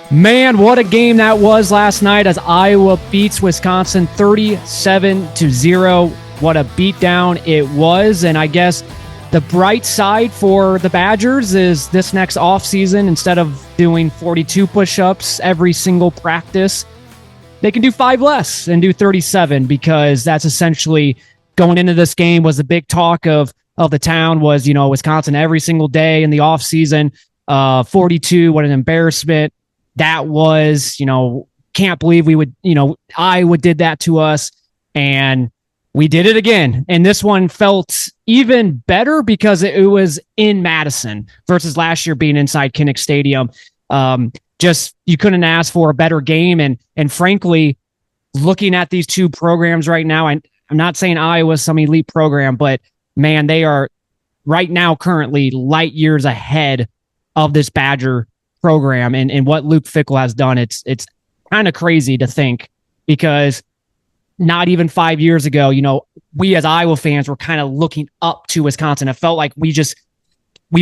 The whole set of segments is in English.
Man, what a game that was last night as Iowa beats Wisconsin 37-0. What a beatdown it was. And I guess the bright side for the Badgers is this next offseason, instead of doing 42 push-ups every single practice, they can do 5 less and do 37, because that's essentially going into this game was the big talk of the town was, Wisconsin every single day in the offseason. 42, what an embarrassment. That was, can't believe we would, Iowa did that to us, and we did it again. And this one felt even better because it was in Madison versus last year being inside Kinnick Stadium. Just, you couldn't ask for a better game. And frankly, looking at these two programs right now, I'm not saying Iowa's some elite program, but man, they are right now currently light years ahead of this Badger program and what Luke Fickell has done. It's kind of crazy to think, because not even 5 years ago, we as Iowa fans were kind of looking up to Wisconsin. It felt like we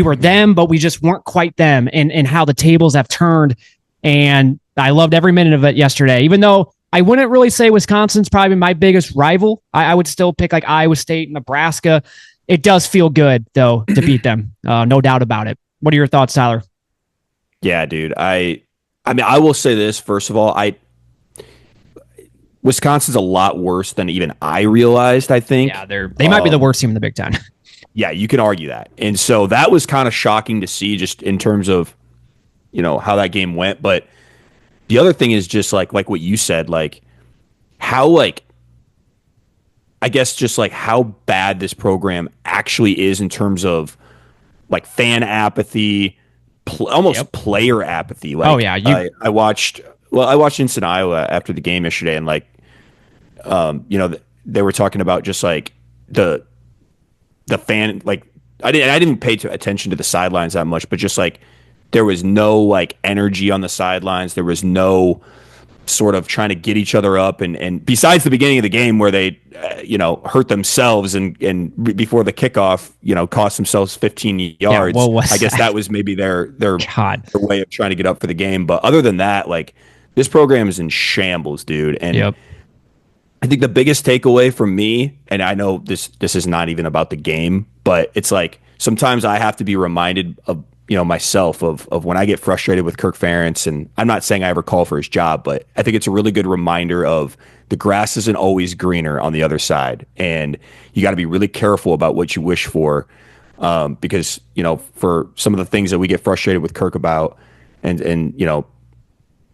were them, but we just weren't quite them, and how the tables have turned. And I loved every minute of it yesterday, even though I wouldn't really say Wisconsin's probably my biggest rival. I would still pick like Iowa State, Nebraska. It does feel good though to beat them. No doubt about it. What are your thoughts, Tyler? Yeah, dude. I mean, I will say this, first of all, Wisconsin's a lot worse than even I realized, I think. Yeah, they might be the worst team in the Big Ten. Yeah, you can argue that. And so that was kind of shocking to see, just in terms of, how that game went. But the other thing is just like what you said, like how, I guess just like how bad this program actually is in terms of like fan apathy, almost player apathy. Like, oh yeah, I watched Instant Iowa after the game yesterday, and they were talking about just like the fan, like I didn't pay attention to the sidelines that much, but just like there was no like energy on the sidelines. There was no sort of trying to get each other up, and besides the beginning of the game where they hurt themselves and before the kickoff cost themselves 15 yards. I guess that was maybe their way of trying to get up for the game. But other than that, like, this program is in shambles, dude. And I think the biggest takeaway from me, and I know this is not even about the game, but it's like sometimes I have to be reminded of myself of when I get frustrated with Kirk Ferentz. And I'm not saying I ever call for his job, but I think it's a really good reminder of the grass isn't always greener on the other side, and you got to be really careful about what you wish for, because for some of the things that we get frustrated with Kirk about, and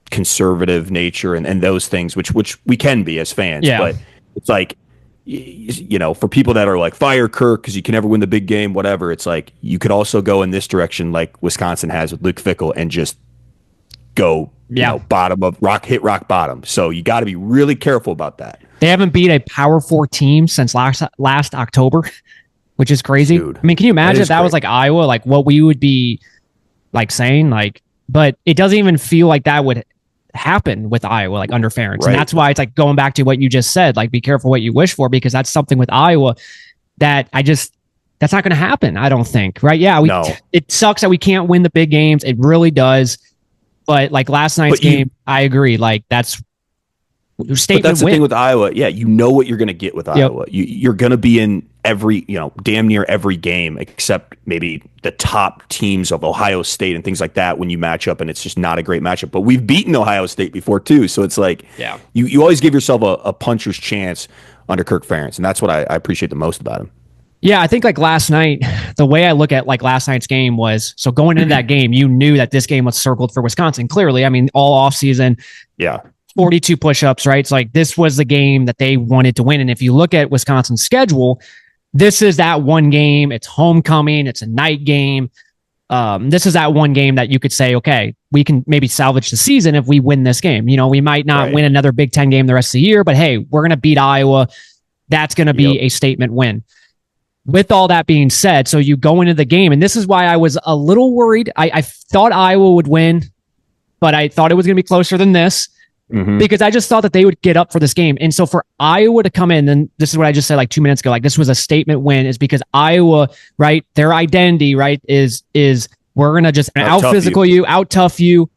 conservative nature and those things, which we can be as fans, but it's like, for people that are like, fire Kirk because you can never win the big game, whatever, it's like you could also go in this direction like Wisconsin has with Luke Fickell and just go bottom of hit rock bottom. So you got to be really careful about that. They haven't beat a Power 4 team since last October, which is crazy. Dude, I mean, can you imagine if that was like Iowa, like what we would be like saying, like, but it doesn't even feel like that would happen with Iowa, like under Ferentz. Right. And that's why it's like going back to what you just said, like be careful what you wish for, because that's something with Iowa that that's not going to happen. I don't think, right? Yeah. It sucks that we can't win the big games. It really does. But like last night's game, I agree. Like that's statement. But that's the win. thing with Iowa. Yeah. You know what you're going to get with Iowa. You're going to be in every, damn near every game except maybe the top teams of Ohio State and things like that when you match up, and it's just not a great matchup. But we've beaten Ohio State before too. So it's like, you always give yourself a puncher's chance under Kirk Ferentz. And that's what I appreciate the most about him. Yeah, I think like last night, the way I look at like last night's game was, so going into that game, you knew that this game was circled for Wisconsin. Clearly, I mean, all offseason, 42 push-ups, right? It's like this was the game that they wanted to win. And if you look at Wisconsin's schedule, this is that one game. It's homecoming. It's a night game. This is that one game that you could say, okay, we can maybe salvage the season if we win this game. We might not win another Big Ten game the rest of the year, but hey, we're going to beat Iowa. That's going to be a statement win. With all that being said, so you go into the game, and this is why I was a little worried. I thought Iowa would win, but I thought it was going to be closer than this. Because I just thought that they would get up for this game. And so for Iowa to come in, and this is what I just said like 2 minutes ago, like this was a statement win, is because Iowa, right, their identity, right, is we're going to just out-physical you, out-tough you.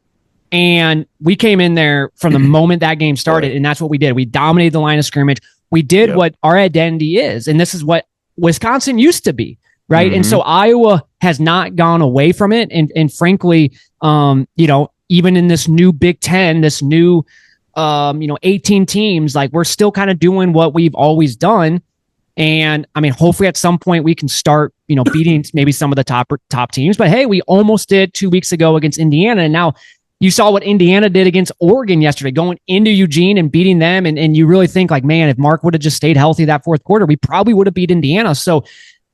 And we came in there from the moment that game started, Right. and that's what we did. We dominated the line of scrimmage. We did what our identity is, and this is what Wisconsin used to be, right? And so Iowa has not gone away from it. And frankly, even in this new Big Ten, this new 18 teams, like we're still kind of doing what we've always done. And I mean, hopefully at some point we can start, beating maybe some of the top teams. But hey, we almost did 2 weeks ago against Indiana, and now you saw what Indiana did against Oregon yesterday, going into Eugene and beating them. And you really think like, man, if Mark would have just stayed healthy that fourth quarter, we probably would have beat Indiana. So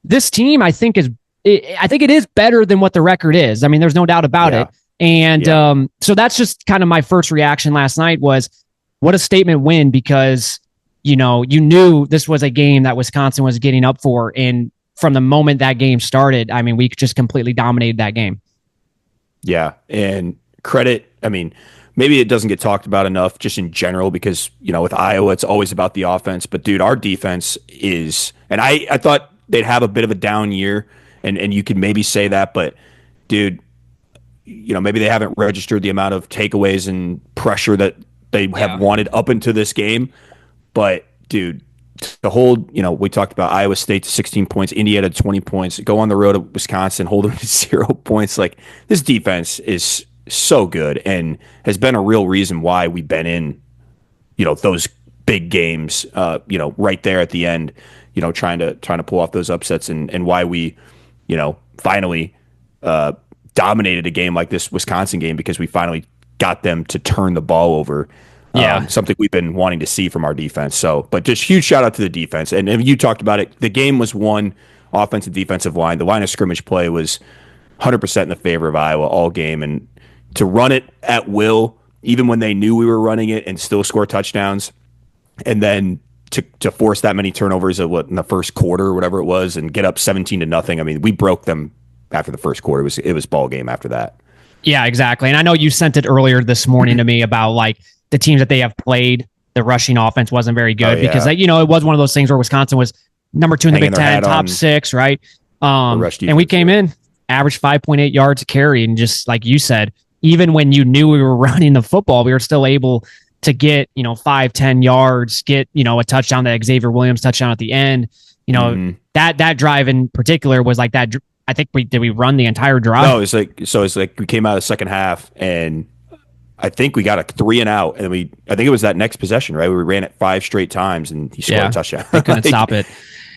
this team, I think it is better than what the record is. I mean, there's no doubt about it. And so that's just kind of my first reaction last night was what a statement win, because, you knew this was a game that Wisconsin was getting up for. And from the moment that game started, I mean, we just completely dominated that game. Yeah. And credit, I mean, maybe it doesn't get talked about enough just in general because, with Iowa, it's always about the offense. But, dude, our defense is – and I thought they'd have a bit of a down year, and you could maybe say that. But, dude, maybe they haven't registered the amount of takeaways and pressure that they have wanted up into this game. But, dude, the whole, we talked about Iowa State to 16 points, Indiana to 20 points, go on the road at Wisconsin, hold them to 0 points. Like, this defense is so good and has been a real reason why we've been in, those big games, right there at the end, trying to pull off those upsets and why we, finally dominated a game like this Wisconsin game, because we finally got them to turn the ball over. Something we've been wanting to see from our defense. So, but just huge shout out to the defense. And you talked about it. The game was won offensive, defensive line. The line of scrimmage play was 100% in the favor of Iowa all game. And to run it at will, even when they knew we were running it, and still score touchdowns, and then to force that many turnovers in the first quarter or whatever it was, and get up 17-0. I mean, we broke them after the first quarter. It was ball game after that. Yeah, exactly. And I know you sent it earlier this morning to me about like the teams that they have played. The rushing offense wasn't very good because it was one of those things where Wisconsin was number 2 in the Big Ten, top 6, right? And we came in, averaged 5.8 yards a carry, and just like you said, even when you knew we were running the football, we were still able to get, 5-10 yards, get, a touchdown, that Xavier Williams touchdown at the end. That drive in particular was like that. I think we run the entire drive? No, it's like we came out of the second half and I think we got a 3 and out, and I think it was that next possession, right? We ran it 5 straight times and he scored a touchdown. They couldn't stop it.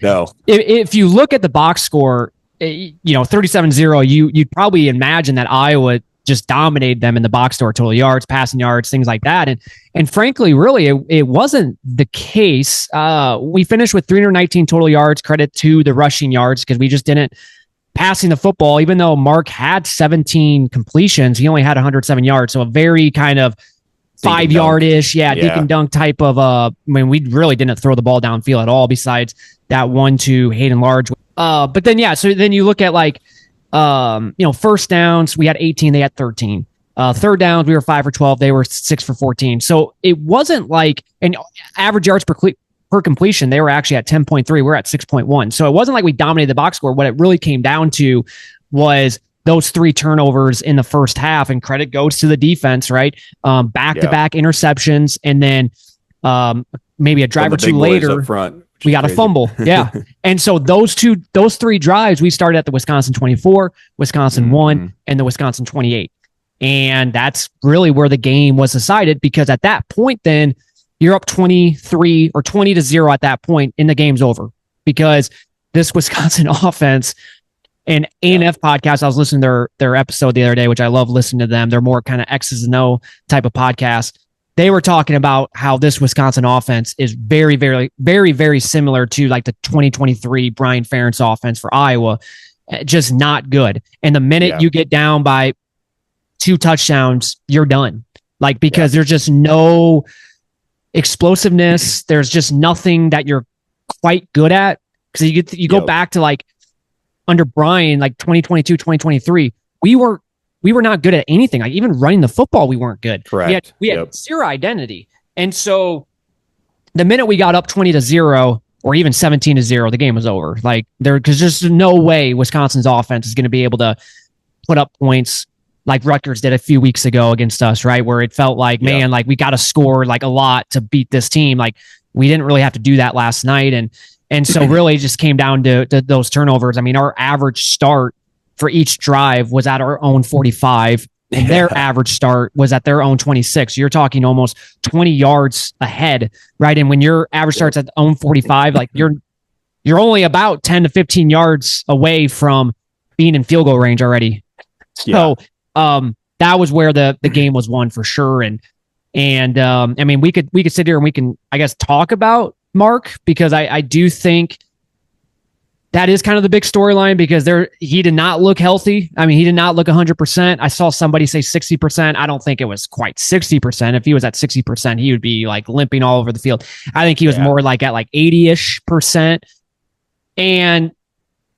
No. If you look at the box score, 37-0, you'd probably imagine that Iowa just dominated them in the box score, total yards, passing yards, things like that. And frankly, really, it wasn't the case. We finished with 319 total yards, credit to the rushing yards, because we just didn't passing the football. Even though Mark had 17 completions, he only had 107 yards. So a very kind of 5-yard-ish, dink and dunk type of, we really didn't throw the ball downfield at all besides that one to Hayden Large. But then, so then you look at like, first downs, we had 18, they had 13. Third downs, we were 5 for 12, they were 6 for 14. So it wasn't like an average yards per completion. They were actually at 10.3. We're at 6.1. So it wasn't like we dominated the box score. What it really came down to was those 3 turnovers in the first half, and credit goes to the defense, right? Back-to-back interceptions, and then maybe a drive or two later, we got a fumble. Yeah. And so those 3 drives, we started at the Wisconsin 24, Wisconsin 1, and the Wisconsin 28. And that's really where the game was decided, because at that point, then you're up 23 or 20-0 at that point, and the game's over, because this Wisconsin offense, and A&F podcast, I was listening to their episode the other day, which I love listening to them. They're more kind of X's and O type of podcast. They were talking about how this Wisconsin offense is very, very, very, very similar to like the 2023 Brian Ferentz offense for Iowa, just not good. And the minute you get down by 2 touchdowns, you're done. Like, because there's just no explosiveness. There's just nothing that you're quite good at. Because you go back to like under Brian, like 2022, 2023, we were not good at anything. Like even running the football, we weren't good. Correct. We had zero identity. And so the minute we got up 20-0 or even 17-0, the game was over. Like because there's no way Wisconsin's offense is going to be able to put up points like Rutgers did a few weeks ago against us, right? Where it felt like, man, like we got to score like a lot to beat this team. Like we didn't really have to do that last night. And so really it just came down to those turnovers. I mean, our average start for each drive was at our own 45. And their average start was at their own 26. You're talking almost 20 yards ahead, right? And when your average starts at the own 45, like you're only about 10 to 15 yards away from being in field goal range already. So that was where the game was won for sure. And I mean, we could sit here and we can, I guess, talk about Mark, because I do think that is kind of the big storyline, because he did not look healthy. I mean, he did not look 100%. I saw somebody say 60%. I don't think it was quite 60%. If he was at 60%, he would be like limping all over the field. I think he was more like at like 80-ish%. And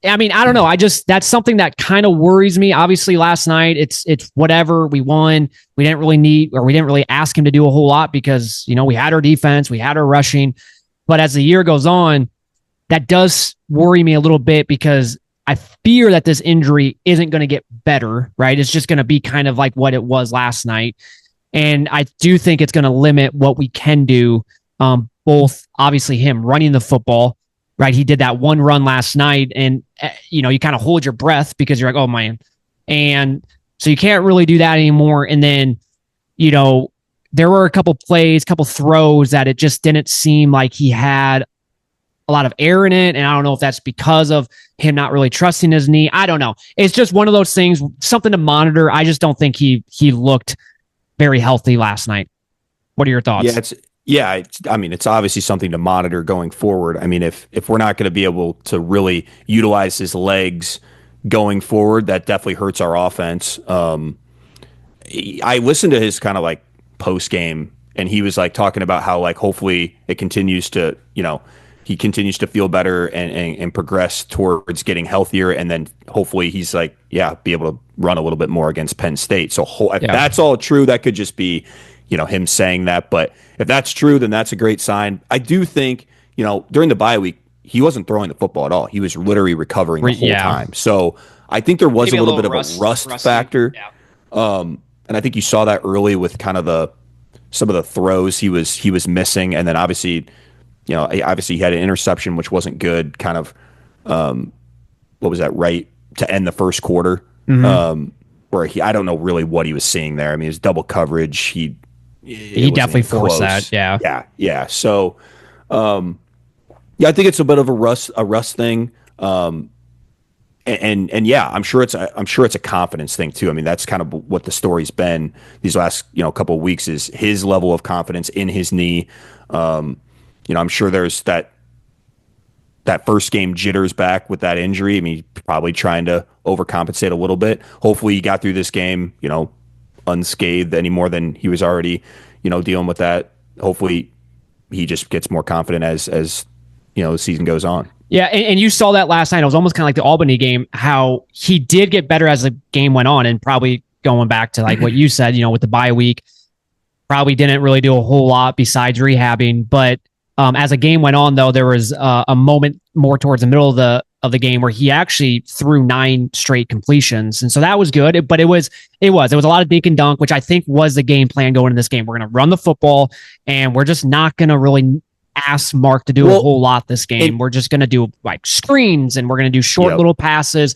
I mean, I don't know. That's something that kind of worries me. Obviously last night it's whatever, we won. We didn't really ask him to do a whole lot because, we had our defense, we had our rushing, but as the year goes on, that does worry me a little bit, because I fear that this injury isn't going to get better, right? It's just going to be kind of like what it was last night. And I do think it's going to limit what we can do, both obviously him running the football, right? He did that one run last night, and, you kind of hold your breath because you're like, oh, man. And so you can't really do that anymore. And then, there were a couple plays, couple throws that it just didn't seem like he had a lot of air in it. And I don't know if that's because of him not really trusting his knee. I don't know. It's just one of those things, something to monitor. I just don't think he looked very healthy last night. What are your thoughts? I mean, it's obviously something to monitor going forward. I mean, if we're not going to be able to really utilize his legs going forward, that definitely hurts our offense. I listened to his kind of like post game, and he was like talking about how like hopefully it continues to, he continues to feel better and progress towards getting healthier. And then hopefully he's like, be able to run a little bit more against Penn State. So if that's all true, that could just be, him saying that. But if that's true, then that's a great sign. I do think, during the bye week, he wasn't throwing the football at all. He was literally recovering the whole time. So I think there was a little bit of a rust factor. Yeah. And I think you saw that early with kind of some of the throws he was missing. And then obviously he had an interception, which wasn't good, kind of, what was that, right to end the first quarter, where I don't know really what he was seeing there. I mean, it was double coverage. He definitely forced that. Yeah. Yeah. So, I think it's a bit of a rust thing. And I'm sure it's a confidence thing too. I mean, that's kind of what the story's been these last, couple of weeks, is his level of confidence in his knee. I'm sure there's that first game jitters back with that injury. I mean, probably trying to overcompensate a little bit. Hopefully he got through this game, unscathed any more than he was already, dealing with that. Hopefully he just gets more confident as the season goes on. Yeah, and you saw that last night. It was almost kind of like the Albany game, how he did get better as the game went on, and probably going back to like what you said, with the bye week, probably didn't really do a whole lot besides rehabbing. But as the game went on, though, there was a moment more towards the middle of the game where he actually threw 9 straight completions, and so that was good. But it was a lot of dink and dunk, which I think was the game plan going into this game. We're going to run the football, and we're just not going to really ask Mark to do a whole lot this game. We're just going to do like screens, and we're going to do short little passes.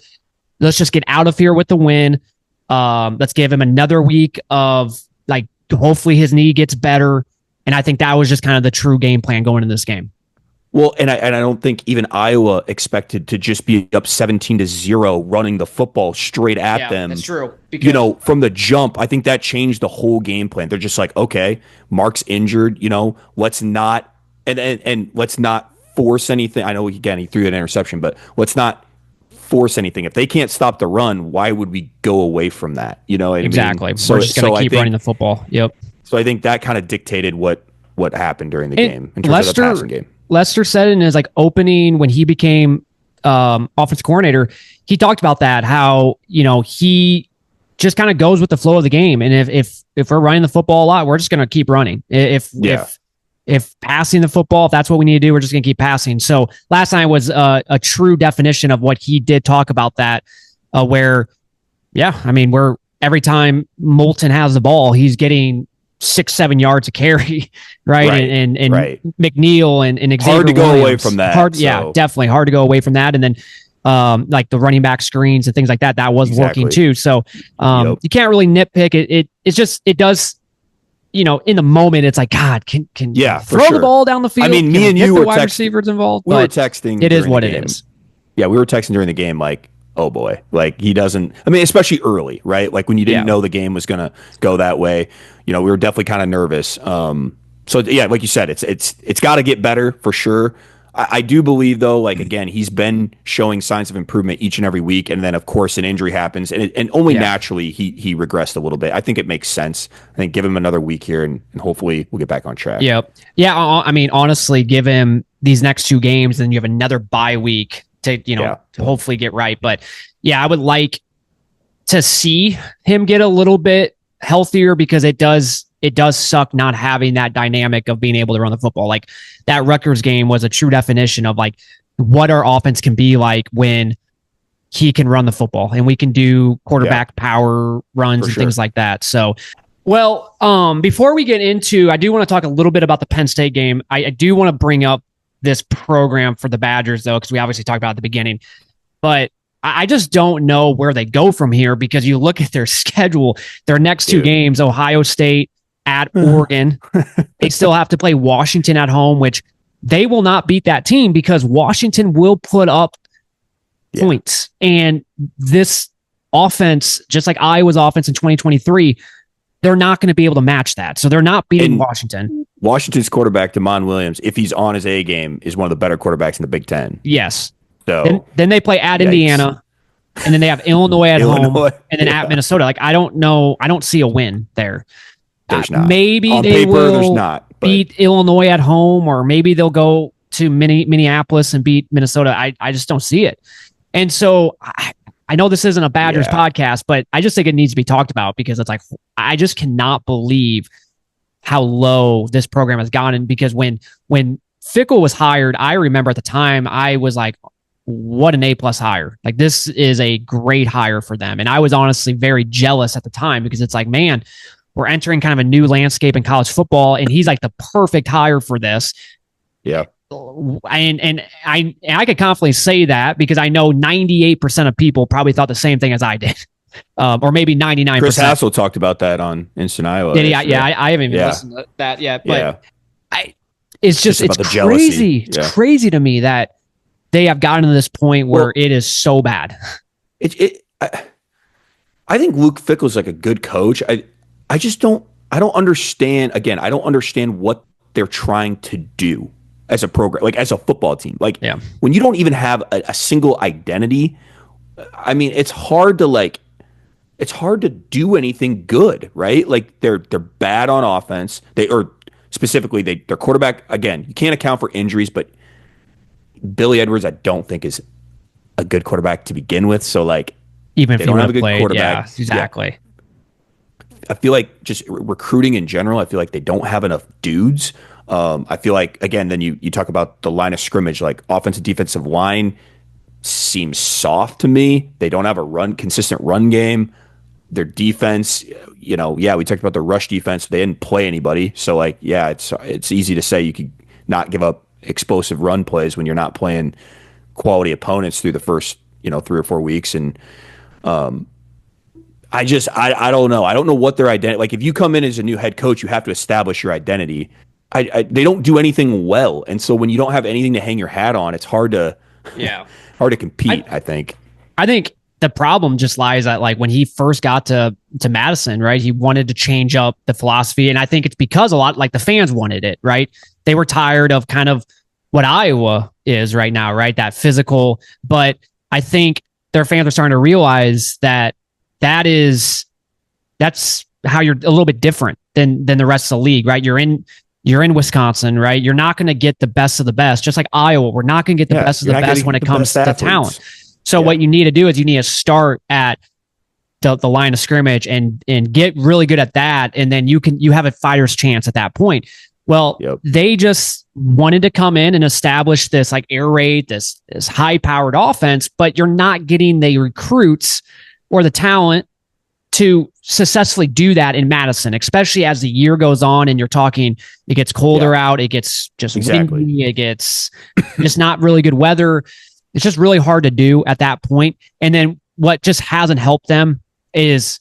Let's just get out of here with the win. Let's give him another week of like, hopefully his knee gets better. And I think that was just kind of the true game plan going into this game. Well, and I don't think even Iowa expected to just be up 17-0 running the football straight at them. That's true. Because, from the jump, I think that changed the whole game plan. They're just like, okay, Mark's injured, let's not and let's not force anything. I know again he threw an interception, but let's not force anything. If they can't stop the run, why would we go away from that? Exactly. I mean? We're just going to keep running the football. Yep. So I think that kind of dictated what happened during the game in terms of the passing game. Lester said in his opening when he became offensive coordinator, he talked about that, how he just kind of goes with the flow of the game, and if we're running the football a lot, we're just going to keep running. If passing the football, if that's what we need to do, we're just going to keep passing. So last night was a true definition of what he did talk about that, where, I mean, we're every time Moulton has the ball, he's getting 6-7 yards a carry, right? And McNeil and Xavier hard to go Williams. away from that. Yeah, definitely hard to go away from that. And then like the running back screens and things like that, that was working too. So you can't really nitpick it. It's just, it does, in the moment, it's like, God, can throw the ball down the field? I mean, me and you were wide receivers involved. We were texting. It is what it is. Yeah, we were texting during the game, like, oh boy, like he doesn't. I mean, especially early, right? Like when you didn't know the game was gonna go that way. We were definitely kind of nervous. So yeah, like you said, it's got to get better for sure. I do believe, though, like, again, he's been showing signs of improvement each and every week. And then, of course, an injury happens. And only naturally he regressed a little bit. I think it makes sense. I think give him another week here and hopefully we'll get back on track. Yep. Yeah. I mean, honestly, give him these next 2 games, then you have another bye week to, to hopefully get right. But yeah, I would like to see him get a little bit healthier because it does suck not having that dynamic of being able to run the football. Like that Rutgers game was a true definition of like what our offense can be like when he can run the football and we can do quarterback power runs and things like that. So, well, before we get into, I do want to talk a little bit about the Penn State game. I do want to bring up this program for the Badgers though, because we obviously talked about it at the beginning, but I just don't know where they go from here because you look at their schedule, their next 2 games, Ohio State, at Oregon. They still have to play Washington at home, which they will not beat that team because Washington will put up points. And this offense, just like Iowa's offense in 2023, they're not going to be able to match that. So they're not beating Washington. Washington's quarterback, Damon Williams, if he's on his A game, is one of the better quarterbacks in the Big Ten. Yes. So then they play at Indiana, and then they have Illinois at home, and then at Minnesota. Like, I don't know. I don't see a win there. There's not. Maybe on they paper, will there's not, beat Illinois at home, or maybe they'll go to Minneapolis and beat Minnesota. I just don't see it. And so I know this isn't a Badgers podcast, but I just think it needs to be talked about because it's like, I just cannot believe how low this program has gotten. Because when Fickell was hired, I remember at the time I was like, what an A+ hire. Like, this is a great hire for them. And I was honestly very jealous at the time because it's like, man, we're entering kind of a new landscape in college football, and he's like the perfect hire for this. Yeah. And I could confidently say that because I know 98% of people probably thought the same thing as I did. Or maybe 99%. Chris Hassel talked about that on Instant Iowa. I haven't even listened to that yet. But it's crazy. It's crazy to me that they have gotten to this point where it is so bad. I think Luke Fickell is like a good coach. I don't understand. Again, I don't understand what they're trying to do as a program, like as a football team. Like when you don't even have a single identity, I mean, it's hard to do anything good, right? Like they're bad on offense. Their quarterback, again, you can't account for injuries, but Billy Edwards, I don't think is a good quarterback to begin with. So like, even if they you don't have a good quarterback, exactly. I feel like just recruiting in general, I feel like they don't have enough dudes. I feel like, again, then you talk about the line of scrimmage, like offensive defensive line seems soft to me. They don't have a consistent run game. Their defense, we talked about the rush defense. They didn't play anybody. So like, it's easy to say you could not give up explosive run plays when you're not playing quality opponents through the first, 3 or 4 weeks. And, I don't know. I don't know what their identity. Like, if you come in as a new head coach, you have to establish your identity. They don't do anything well, and so when you don't have anything to hang your hat on, it's hard to compete. I think the problem just lies at like when he first got to Madison, right? He wanted to change up the philosophy, and I think it's because a lot like the fans wanted it, right? They were tired of kind of what Iowa is right now, right? That physical, but I think their fans are starting to realize that's how you're a little bit different than the rest of the league, right? You're in Wisconsin, right? You're not going to get the best of the best, just like Iowa. We're not going to get the best of the best when it comes to talent. So what you need to do is you need to start at the line of scrimmage and get really good at that, and then you have a fighter's chance at that point. Well, they just wanted to come in and establish this like air raid, this high powered offense, but you're not getting the recruits or the talent to successfully do that in Madison, especially as the year goes on and you're talking, it gets colder out, it gets just windy, it gets just not really good weather. It's just really hard to do at that point. And then what just hasn't helped them is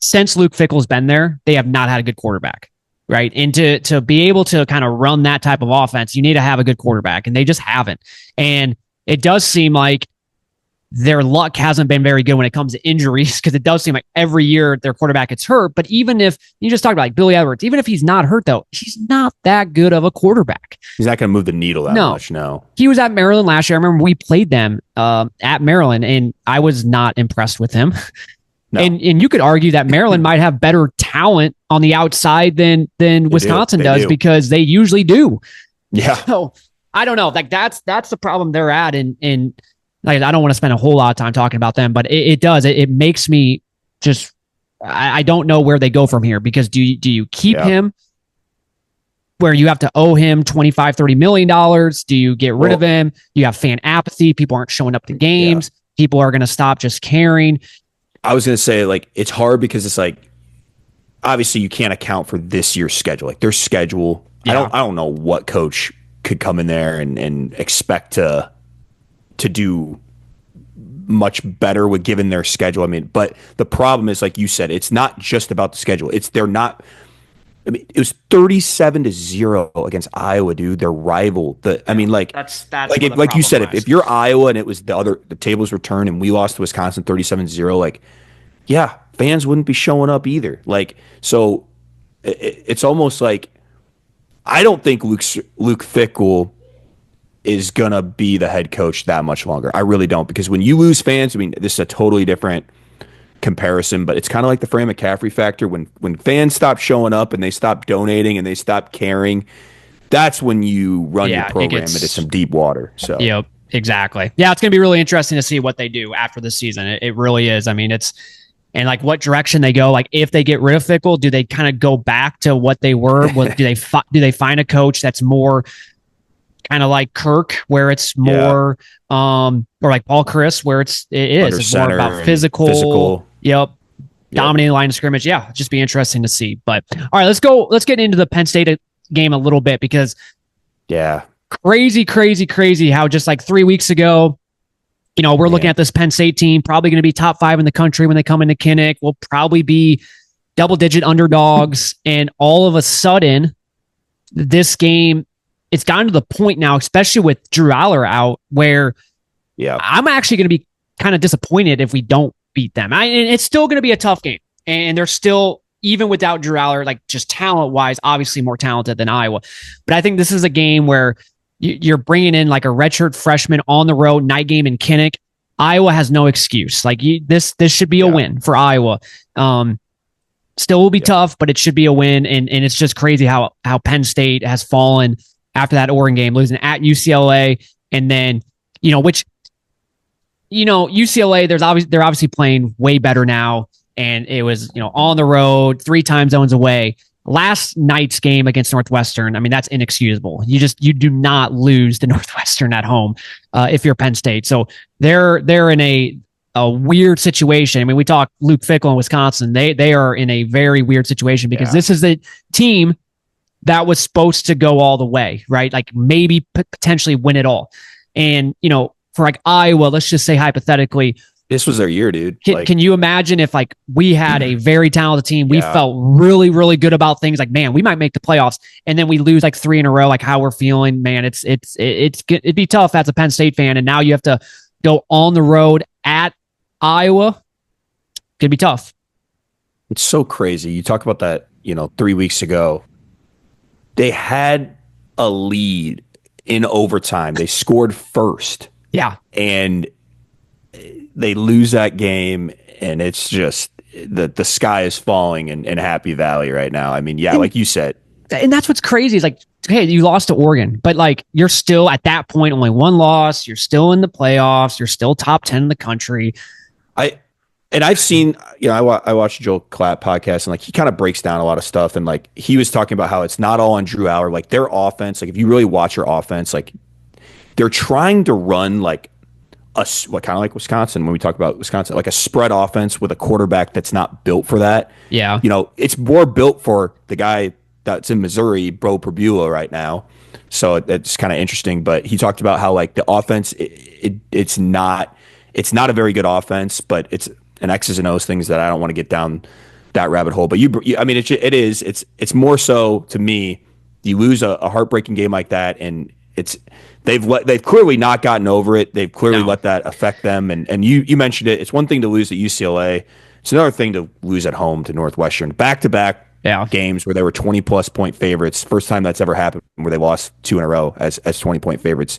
since Luke Fickell's been there, they have not had a good quarterback, right? And to be able to kind of run that type of offense, you need to have a good quarterback, and they just haven't. And it does seem like their luck hasn't been very good when it comes to injuries, because it does seem like every year their quarterback gets hurt. But even if you just talked about like Billy Edwards, even if he's not hurt, though, he's not that good of a quarterback. He's not going to move the needle that much. No, he was at Maryland last year. I remember we played them at Maryland, and I was not impressed with him. No. And you could argue that Maryland might have better talent on the outside than Wisconsin does, because they usually do. Yeah. So I don't know. Like that's the problem they're at, and like, I don't want to spend a whole lot of time talking about them, but it does. It makes me just, I don't know where they go from here, because do you keep him where you have to owe him $25-30 million? Do you get rid of him? You have fan apathy. People aren't showing up to games. People are going to stop just caring. I was going to say, like, it's hard because it's like, obviously you can't account for this year's schedule. Like their schedule, I don't know what coach could come in there and expect to do much better with given their schedule. I mean, but the problem is, like you said, it's not just about the schedule. It was 37-0 against Iowa, dude. Their rival. That's like you said, if you're Iowa and it was the tables were turned and we lost to Wisconsin 37-0, like, yeah, fans wouldn't be showing up either. Like, so it's almost like, I don't think Luke Fickell is going to be the head coach that much longer. I really don't, because when you lose fans, I mean, this is a totally different comparison, but it's kind of like the Fran McCaffrey factor. When fans stop showing up and they stop donating and they stop caring, that's when you run your program into some deep water. So, yep, exactly. Yeah, it's going to be really interesting to see what they do after the season. It really is. I mean, and like what direction they go. Like if they get rid of Fickell, do they kind of go back to what they were? Do they find a coach that's more kind of like Kirk, where it's more, or like Paul Chris, where it's more about physical. Yep. Dominating the line of scrimmage. Yeah. Just be interesting to see. But all right, let's get into the Penn State game a little bit, because crazy how just like 3 weeks ago, we're looking at this Penn State team, probably going to be top 5 in the country when they come into Kinnick. We'll probably be double-digit underdogs. And all of a sudden, this game, it's gotten to the point now, especially with Drew Aller out, where I'm actually going to be kind of disappointed if we don't beat them. And it's still going to be a tough game. And they're still, even without Drew Aller, like just talent-wise, obviously more talented than Iowa. But I think this is a game where you're bringing in like a redshirt freshman on the road, night game in Kinnick. Iowa has no excuse. Like this should be a win for Iowa. Still will be tough, but it should be a win. And it's just crazy how Penn State has fallen after that Oregon game, losing at UCLA. And then, UCLA, they're obviously playing way better now. And it was, on the road, 3 time zones away. Last night's game against Northwestern, I mean, that's inexcusable. You do not lose to Northwestern at home if you're Penn State. So they're in a weird situation. I mean, we talk Luke Fickell in Wisconsin. They are in a very weird situation, because this is the team that was supposed to go all the way, right? Like maybe potentially win it all. And, for like Iowa, let's just say hypothetically, this was their year, dude. Can you imagine if like we had a very talented team, we felt really, really good about things, like, man, we might make the playoffs, and then we lose like 3 in a row, like how we're feeling, man, it'd be tough as a Penn State fan. And now you have to go on the road at Iowa. Could be tough. It's so crazy. You talk about that, 3 weeks ago, they had a lead in overtime. They scored first. Yeah. And they lose that game, and it's just the sky is falling in Happy Valley right now. I mean, like you said. And that's what's crazy is like, okay, you lost to Oregon, but like you're still at that point, only 1 loss. You're still in the playoffs. You're still top 10 in the country. I've seen, I watched Joel Klatt podcast, and like he kind of breaks down a lot of stuff, and like he was talking about how it's not all on Drew Aller. Like their offense, like if you really watch your offense, like they're trying to run like what kind of like Wisconsin when we talk about Wisconsin, like a spread offense with a quarterback that's not built for that. Yeah. It's more built for the guy that's in Missouri, Bro Perbula right now. So it's kind of interesting, but he talked about how like the offense, it's not a very good offense, but it's an X's and O's things that I don't want to get down that rabbit hole. But it's more so to me, you lose a heartbreaking game like that, and they've clearly not gotten over it. They've clearly let that affect them. And you mentioned it. It's one thing to lose at UCLA. It's another thing to lose at home to Northwestern. Back-to-back games where they were 20-plus point favorites. First time that's ever happened where they lost 2 in a row as 20-point favorites,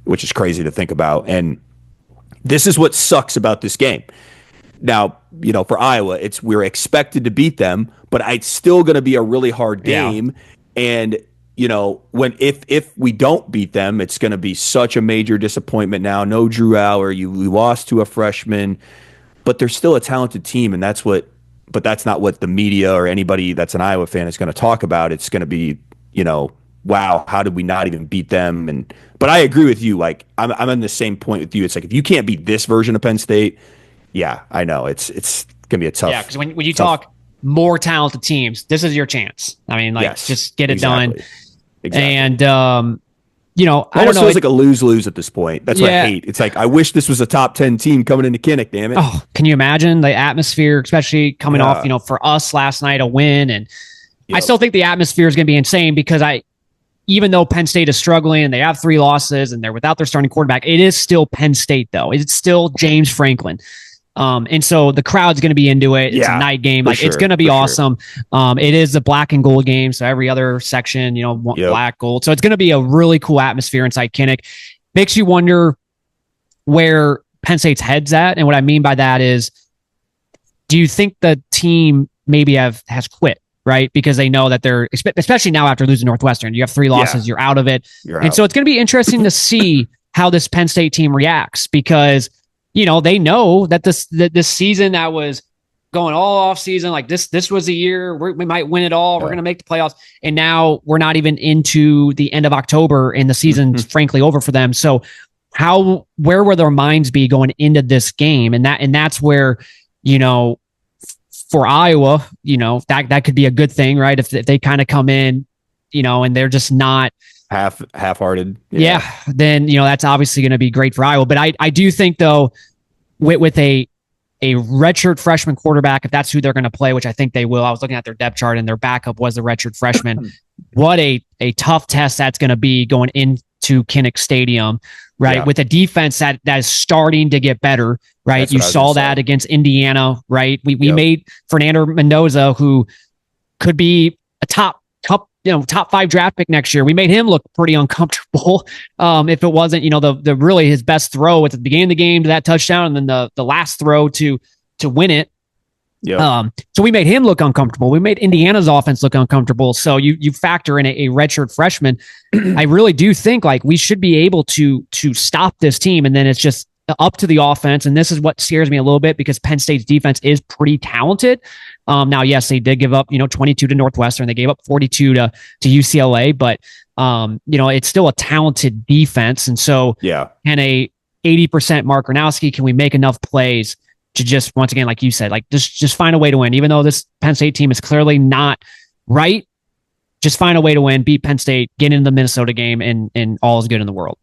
which is crazy to think about. And this is what sucks about this game. Now, for Iowa, we're expected to beat them, but it's still going to be a really hard game. Yeah. And if we don't beat them, it's going to be such a major disappointment. Now, no Drew Aller, you lost to a freshman, but they're still a talented team, and that's not what the media or anybody that's an Iowa fan is going to talk about. It's going to be, wow, how did we not even beat them? But I agree with you. Like I'm on the same point with you. It's like if you can't beat this version of Penn State, yeah, I know it's going to be a tough. Yeah, because when you talk more talented teams, this is your chance. I mean, just get it done. Exactly. And I don't know. It feels like a lose-lose at this point. That's what I hate. It's like I wish this was a top 10 team coming into Kinnick. Damn it! Oh, can you imagine the atmosphere, especially coming off for us last night a win? And I still think the atmosphere is going to be insane because even though Penn State is struggling and they have 3 losses and they're without their starting quarterback, it is still Penn State though. It's still James Franklin. And so the crowd's going to be into it. It's a night game. It's going to be awesome. Sure. It is the black and gold game. So every other section, black, gold. So it's going to be a really cool atmosphere inside Kinnick. Makes you wonder where Penn State's head's at. And what I mean by that is, do you think the team maybe has quit? Right. Because they know that they're, especially now after losing Northwestern, you have 3 losses, you're out of it. So it's going to be interesting to see how this Penn State team reacts because they know that this season that was going all off season, like this was the year we might win it all. We're going to make the playoffs. And now we're not even into the end of October and the season's frankly over for them. So where will their minds be going into this game? And that's where, for Iowa, that could be a good thing, right? If they kind of come in, and they're just not half-hearted. Then that's obviously going to be great for Iowa. But I do think though, with a redshirt freshman quarterback, if that's who they're going to play, which I think they will. I was looking at their depth chart and their backup was the redshirt freshman. What a tough test that's going to be going into Kinnick Stadium, right? Yeah. With a defense that is starting to get better, right? You saw that against Indiana, right? We made Fernando Mendoza, who could be a top 5 draft pick next year. We made him look pretty uncomfortable. If it wasn't, the really his best throw at the beginning of the game to that touchdown, and then the last throw to win it. Yeah. So we made him look uncomfortable. We made Indiana's offense look uncomfortable. So you factor in a redshirt freshman. I really do think we should be able to stop this team, and then it's just up to the offense. And this is what scares me a little bit because Penn State's defense is pretty talented. Now, yes, they did give up, 22 to Northwestern. They gave up 42 to UCLA, but, it's still a talented defense. And so can a 80% Mark Growonski, can we make enough plays to just, once again, like you said, just find a way to win, even though this Penn State team is clearly not right. Just find a way to win, beat Penn State, get into the Minnesota game, and all is good in the world.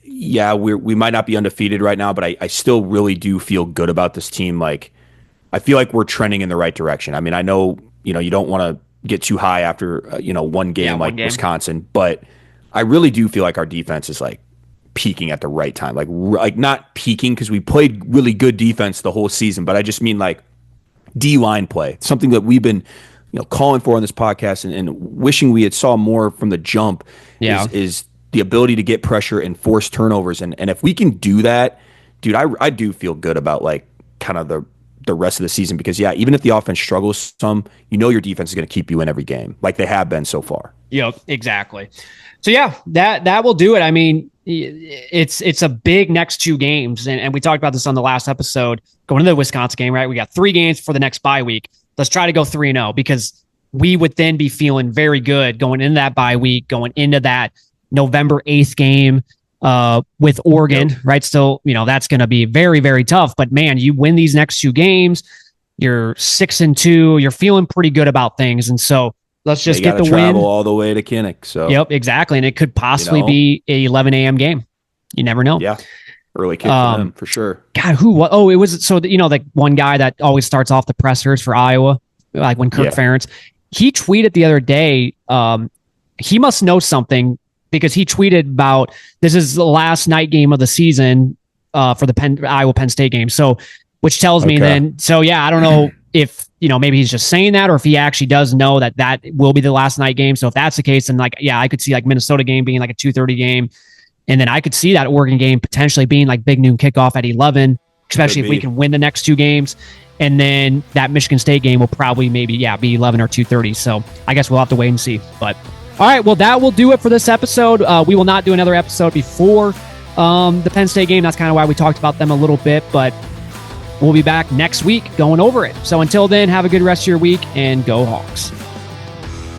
Yeah, we might not be undefeated right now, but I still really do feel good about this team. I feel like we're trending in the right direction. I mean, I know, you don't want to get too high after, one game Wisconsin, but I really do feel like our defense is peaking at the right time. Like not peaking because we played really good defense the whole season, but I just mean D-line play, something that we've been, calling for on this podcast and wishing we had saw more from the jump is the ability to get pressure and force turnovers. And if we can do that, dude, I do feel good about kind of the rest of the season because even if the offense struggles some, your defense is going to keep you in every game like they have been so far. Yep, exactly. So that will do it. I mean, it's a big next 2 games. And we talked about this on the last episode going into the Wisconsin game, right? We got 3 games for the next bye week. Let's try to go 3-0 because we would then be feeling very good going into that bye week, going into that November 8th game. with Oregon, right? Still, that's going to be very, very tough. But man, you win these next 2 games, you're 6-2, you're feeling pretty good about things. And so let's just get the win all the way to Kinnick. So yep, exactly. And it could possibly be a 11 a.m. game. You never know. Yeah. Early kick for them, for sure. God, it was like one guy that always starts off the pressers for Iowa, like when Kirk Ferentz, he tweeted the other day, he must know something because he tweeted about this is the last night game of the season for the Iowa Penn State game. So, which tells me then, I don't know if, maybe he's just saying that or if he actually does know that will be the last night game. So if that's the case, then I could see like Minnesota game being like a 2:30 game. And then I could see that Oregon game potentially being like big noon kickoff at 11, especially if we can win the next 2 games. And then that Michigan State game will probably be 11 or 2:30. So I guess we'll have to wait and see. But all right, well, that will do it for this episode. We will not do another episode before the Penn State game. That's kind of why we talked about them a little bit. But we'll be back next week going over it. So until then, have a good rest of your week and go Hawks.